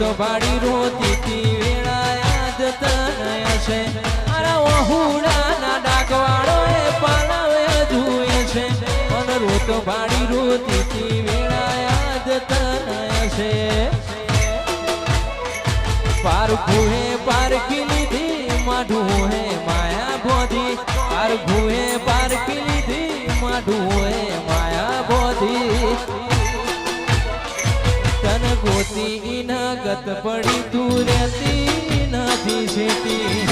રોતો ભાડી રોતી તી વેળા યાદ તને હશે મારા વહુડાના ડાકવાળો એ પાલાવે જુએ છે અને રોતો ભાડી રોતી તી વેળા યાદ તને હશે પારખું હે પારખી લીધી માઢું હે માયા બોધી પારખું હે પારખી લીધી માઢું હે માયા બોધી તન ગોતી ઇના ગત પડી તું રહેતી નથી શેટી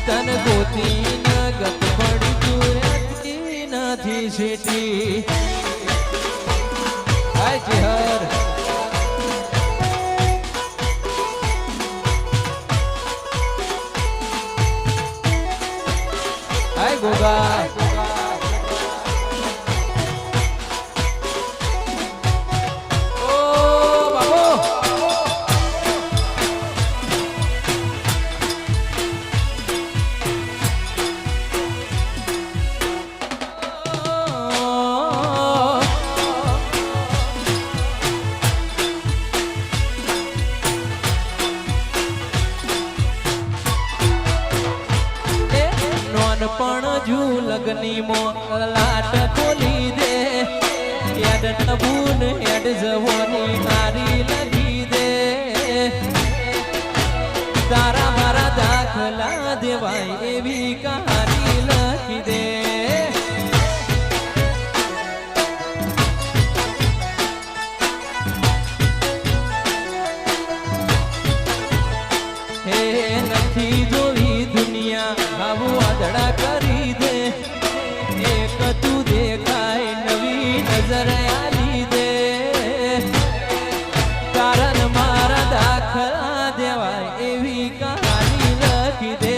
તન ગોતી ઇના ગત પડી તું રહેતી નથી શેટી હાય હર હાય ગોગા પણ જુ લગની મોલાટ ખોલી દે યાદ નબૂન યાદ જવાની હારી લગી દે તારા મારા દાખલા દેવાય એવી કહાની લખી દે હે નથી જોવી દુનિયા આવું આદડા કરી દે એક તું દેખાય નવી નજર આલી દે કારણ મારા દાખલા દેવાય એવી કહાની લખી દે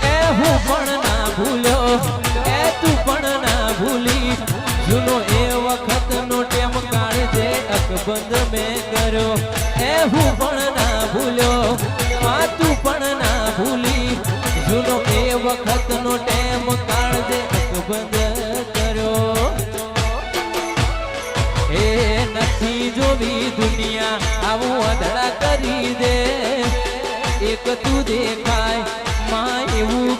એ હું પણ ના ભૂલ્યો એ તું પણ ના ભૂલી જૂનો એ વખતનો ટેમ કાઢજે અકબંધ મેં કર્યો એ હું પણ ના ભૂલ્યો આ તું પણ ના ભૂલી જૂનો એ વખતનો ટેમ કાઢજે અકબંધ કર્યો એ નથી જોવી દુનિયા આવું અધડા કરી દે એક તું દેખાય માં એવું